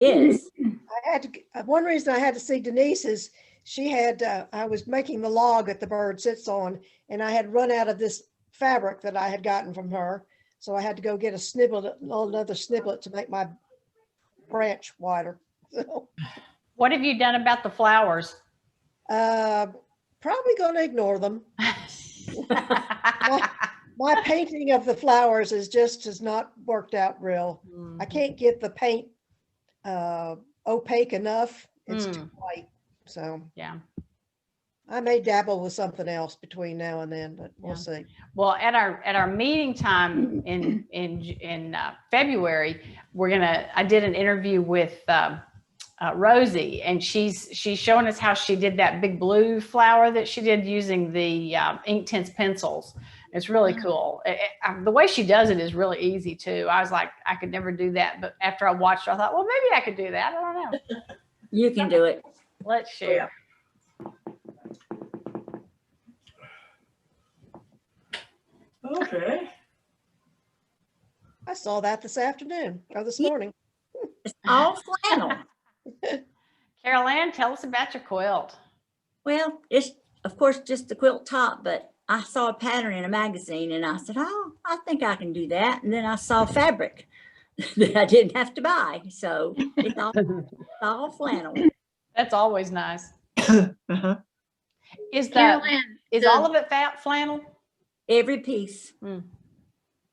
Yes. One reason I had to see Denise is she had, I was making the log that the bird sits on, and I had run out of this fabric that I had gotten from her. So I had to go get another sniplet to make my branch wider. So, What have you done about the flowers? probably going to ignore them. My painting of the flowers has not worked out real. I can't get the paint opaque enough. It's too white. So Yeah. I may dabble with something else between now and then, but we'll see. Well, at our meeting time in February, I did an interview with Rosie, and she's showing us how she did that big blue flower that she did using the Inktense pencils. It's really cool. The way she does it is really easy too. I was like, I could never do that, but after I watched her, I thought, well, maybe I could do that. I don't know. You can do it. Let's share. Okay. I saw that this afternoon or this morning. It's all flannel. Carol Ann, tell us about your quilt. Well, it's of course just the quilt top, but I saw a pattern in a magazine and I said, oh, I think I can do that. And then I saw fabric that I didn't have to buy. So it's all flannel. That's always nice. Uh-huh. Is all of it flannel? Every piece.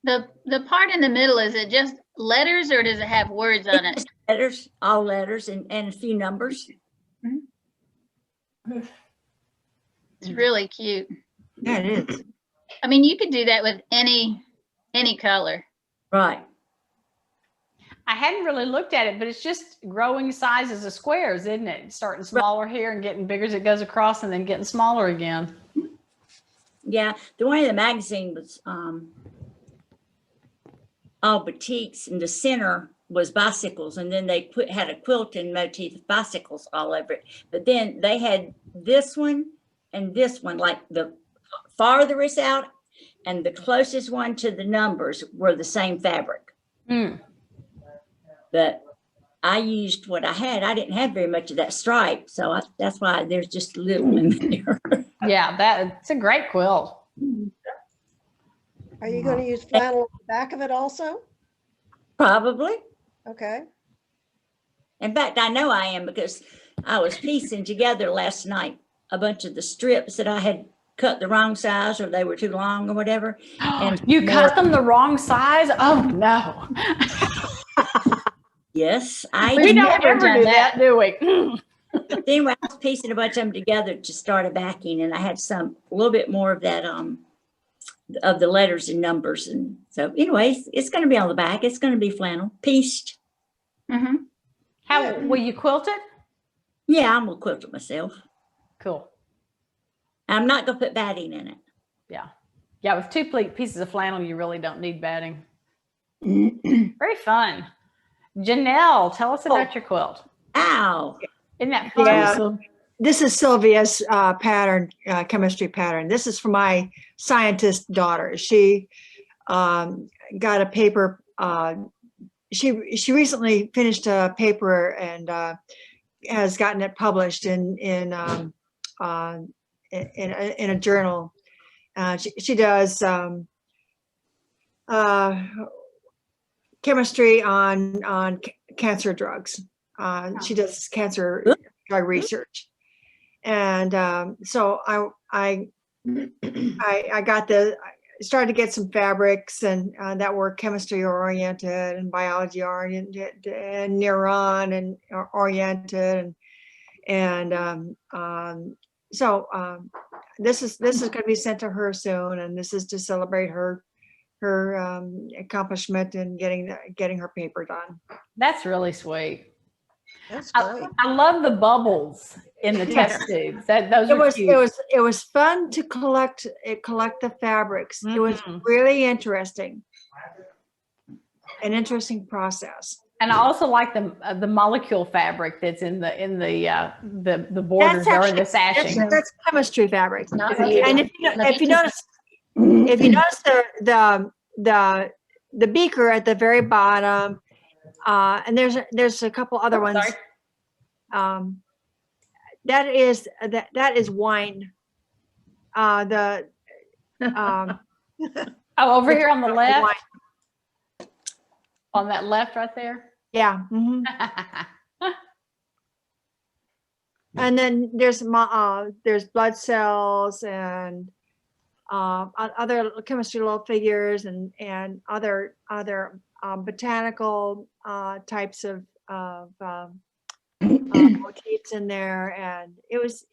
The part in the middle, is it just letters or does it have words on it? Letters, all letters, and a few numbers. It's really cute. Yeah, it is. I mean, you could do that with any color. Right. I hadn't really looked at it, but it's just growing sizes of squares, isn't it? Starting smaller here and getting bigger as it goes across and then getting smaller again. Yeah, the one in the magazine was all batiks, and the center was bicycles, and then they had a quilting motif of bicycles all over it. But then they had this one and this one, like the farthest out and the closest one to the numbers were the same fabric. But I used what I had. I didn't have very much of that stripe, so that's why there's just a little in there. Yeah, it's a great quilt. Are you going to use flannel on the back of it also? Probably. Okay. In fact, I know I am, because I was piecing together last night a bunch of the strips that I had cut the wrong size, or they were too long or whatever. And You cut them the wrong size? Oh no. Yes, We don't never ever done do that. that, do we? Anyway, I was piecing a bunch of them together to start a backing, and I had a little bit more of that of the letters and numbers, and so anyways, it's going to be on the back. It's going to be flannel pieced. How will you quilt it? Yeah, I'm gonna quilt it myself. Cool. I'm not gonna put batting in it. Yeah, with two pieces of flannel, you really don't need batting. Very fun. Janelle, tell us about your quilt. Ow. Isn't that fun? Yeah. This is Sylvia's pattern, chemistry pattern. This is for my scientist daughter. She got a paper. She recently finished a paper and has gotten it published in a journal. She does chemistry on cancer drugs. She does cancer drug research, and so I started to get some fabrics and that were chemistry oriented and biology oriented and neuron and oriented, so this is going to be sent to her soon, and this is to celebrate her accomplishment in getting her paper done. That's really sweet. That's great. I love the bubbles in the test tubes. Those are cute. It was fun to collect the fabrics. It was really interesting. An interesting process. And I also like the molecule fabric that's in the borders or the sashing. That's chemistry fabric. Not And if you notice the beaker at the very bottom, And there's a couple other ones. Sorry. That is wine. The Oh, over here on the wine. left, on that left right there. Yeah. Mhm. And then there's blood cells and other chemistry little figures and other botanical types of motifs in there, and it was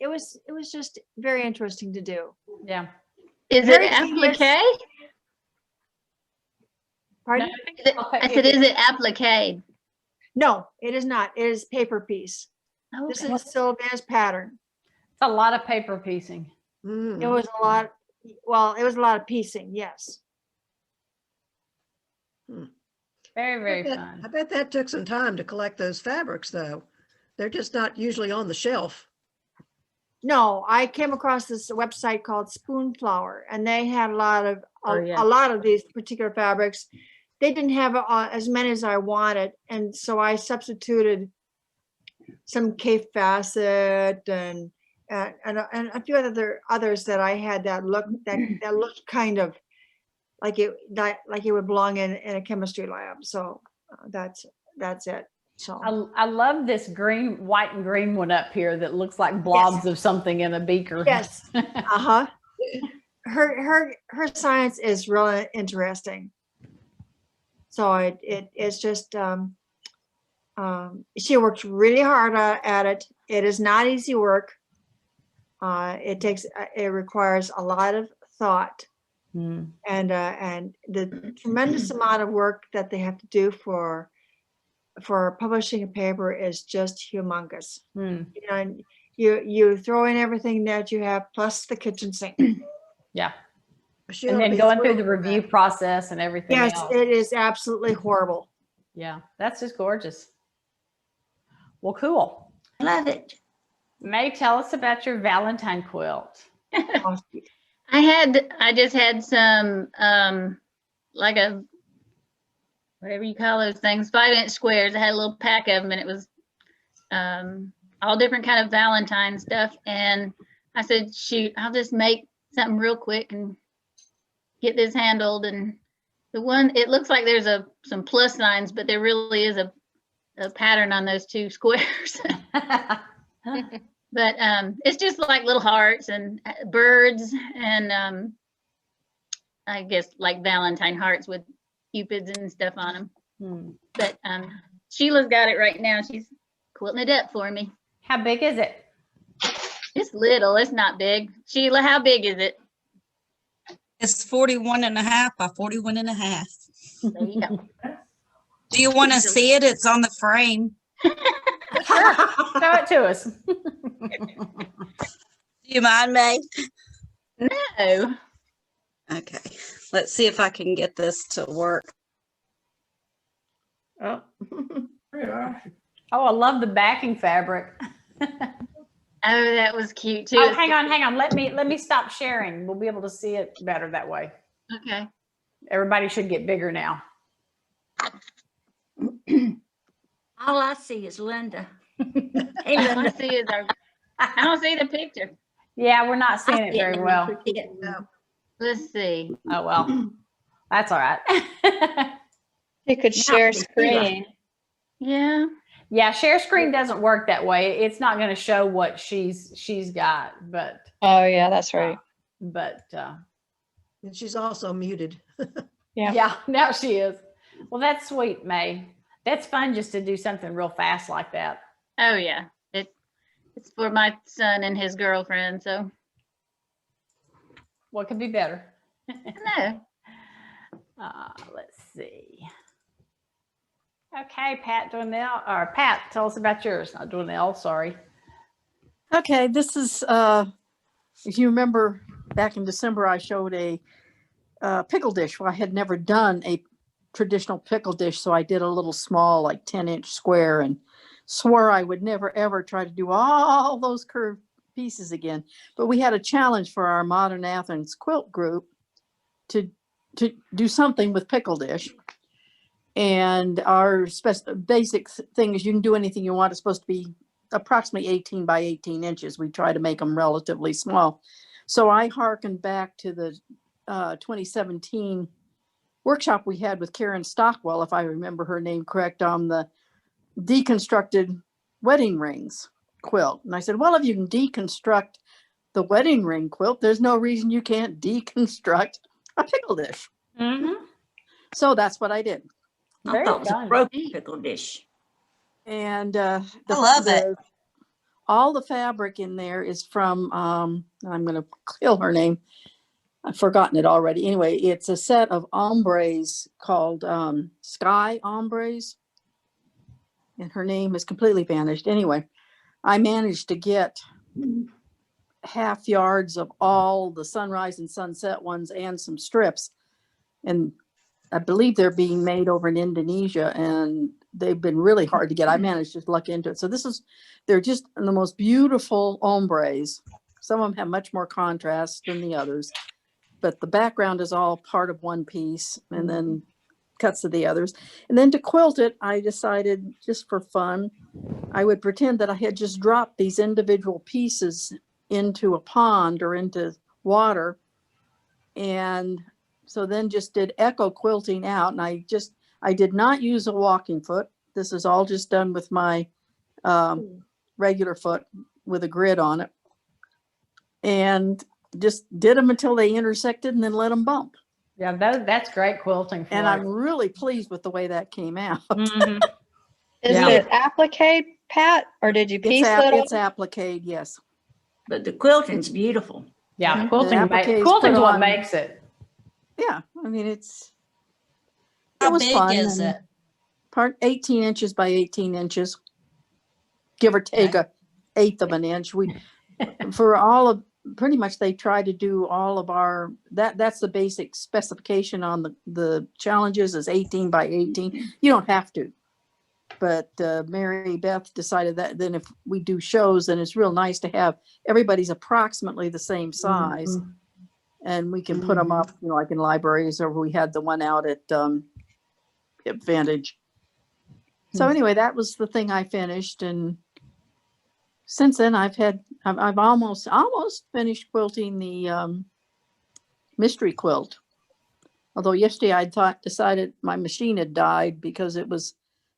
just very interesting to do. Yeah. Is it Very tedious. applique? Pardon? No, I think Is it- it's okay. I said, is it applique? No, it is not. It is paper piece. This Okay. is Sylvia's pattern. It's a lot of paper piecing. Mm. It was a lot. Well, it was a lot of piecing. Yes. Very, very I fun. bet that took some time to collect those fabrics, though. They're just not usually on the shelf. No, I came across this website called Spoonflower, and they had a lot of Oh, yeah. a lot of these particular fabrics. They didn't have as many as I wanted, and so I substituted some Cape Facet and a few others that I had that looked kind of like it would belong in a chemistry lab. So that's it. So I love this green, white and green one up here that looks like blobs of something in a beaker. yes, her science is really interesting. So it's just she works really hard at it. It is not easy work. It requires a lot of thought Mm. and the tremendous amount of work that they have to do for publishing a paper is just humongous. Mm. You know, and you throw in everything that you have plus the kitchen sink. Yeah. She And ought to then be going through thrilled the with review that. process and everything Yes, else. it is absolutely horrible. Yeah, that's just gorgeous. Well, cool. Love it. May, tell us about your Valentine quilt. I just had some, like whatever you call those things, 5-inch squares. I had a little pack of them, and it was all different kind of Valentine stuff. And I said, shoot, I'll just make something real quick and get this handled. And the one, it looks like there's some plus signs, but there really is a pattern on those two squares. But it's just like little hearts and birds and I guess like Valentine hearts with cupids and stuff on them. Hmm. But Sheila's got it right now. She's quilting it up for me. How big is it? It's little, it's not big. Sheila, how big is it? It's 41.5 by 41.5. There you go. Do you want to see it? It's on the frame. Sure. Show it to us. Do you mind, May? No. Okay. Let's see if I can get this to work. Oh, I love the backing fabric. Oh, that was cute too. Oh, hang on. Let me stop sharing. We'll be able to see it better that way. Okay. Everybody should get bigger now. All I see is Linda. Hey, All I Linda. see is I don't see the picture. Yeah, we're not I seeing it see very in the well. picture. No. Let's see. Oh, well, that's all right. You could share Sheila. screen. Yeah. Yeah, share screen doesn't work that way. It's not going to show what she's got, but Oh, yeah, that's right. And she's also muted. Yeah. yeah, now she is. Well, that's sweet, May. That's fun just to do something real fast like that. Oh yeah. It's for my son and his girlfriend, so What could be better? no. Let's see. Okay, Pat Donnell, or Pat, tell us about yours. Not Donnell, sorry. Okay, this is, if you remember back in December, I showed a pickle dish. Well, I had never done a traditional pickle dish, so I did a little small, like 10-inch square, and swore I would never, ever try to do all those curved pieces again. But we had a challenge for our Modern Athens quilt group to do something with pickle dish. And our basic thing is you can do anything you want. It's supposed to be approximately 18 by 18 inches. We try to make them relatively small. So I hearkened back to the 2017 workshop we had with Karen Stockwell, if I remember her name correct, on the deconstructed wedding rings quilt. And I said, well, if you can deconstruct the wedding ring quilt, there's no reason you can't deconstruct a pickle dish. Mm-hmm. So that's what I did. I Very thought it was a fun. broken pickle dish. And I love it. all the fabric in there is from I'm going to kill her name. I've forgotten it already. Anyway, it's a set of ombres called Sky Ombres. And her name has completely vanished. Anyway, I managed to get half yards of all the sunrise and sunset ones and some strips. And I believe they're being made over in Indonesia, and they've been really hard to get. I managed to look into it. So they're just the most beautiful ombres. Some of them have much more contrast than the others, but the background is all part of one piece and then cuts of the others. And then to quilt it, I decided just for fun, I would pretend that I had just dropped these individual pieces into a pond or into water. And so then just did echo quilting out. And I did not use a walking foot. This is all just done with my regular foot with a grid on it. And just did them until they intersected and then let them bump. Yeah, that's great quilting. And I'm really pleased with the way that came out. Mm-hmm. Is Yeah. it applique, Pat, or did you piece it? It's applique, yes. But the quilting's beautiful. Yeah, Mhm. applique's quilting's put what on- makes it. Yeah, I mean, it How was big fun. is and it? Part 18 inches by 18 inches, give or take a eighth of an inch. For all of, pretty much they try to do all of our, that's the basic specification on the challenges is 18 by 18. You don't have to. But Mary Beth decided that then if we do shows, then it's real nice to have everybody's approximately the same size. And we can put them up, like in libraries, or we had the one out at Vantage. So anyway, that was the thing I finished. And since then I've almost finished quilting the mystery quilt. Although yesterday I decided my machine had died because it was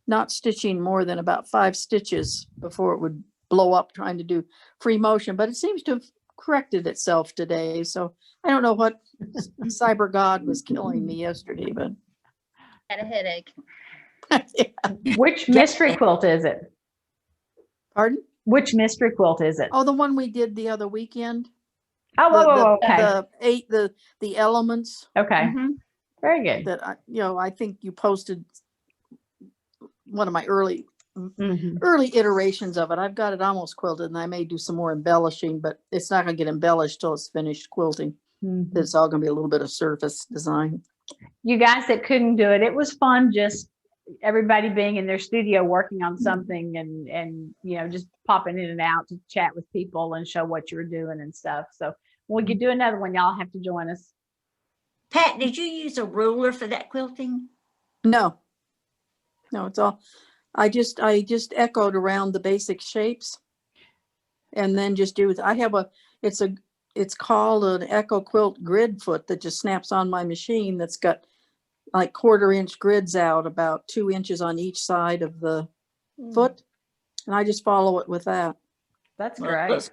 not stitching more than about 5 stitches before it would blow up trying to do free motion, but it seems to have corrected itself today. So I don't know what cyber god was killing me yesterday, but Had a headache. Which mystery quilt is it? pardon? Which mystery quilt is it? Oh, the one we did the other weekend. Oh, whoa, okay. The elements Okay. Very good. that I think you posted one of my early iterations of it. I've got it almost quilted, and I may do some more embellishing, but it's not going to get embellished till it's finished quilting. It's all going to be a little bit of surface design. You guys that couldn't do it, it was fun just everybody being in their studio working on something and just popping in and out to chat with people and show what you were doing and stuff. So when we could do another one, y'all have to join us. Pat, did you use a ruler for that quilting? No, it's all, I just echoed around the basic shapes and then just do it. I have it's called an Echo Quilt grid foot that just snaps on my machine. That's got like 1/4 inch grids out about 2 inches on each side of the foot. And I just follow it with that. That's Well, great.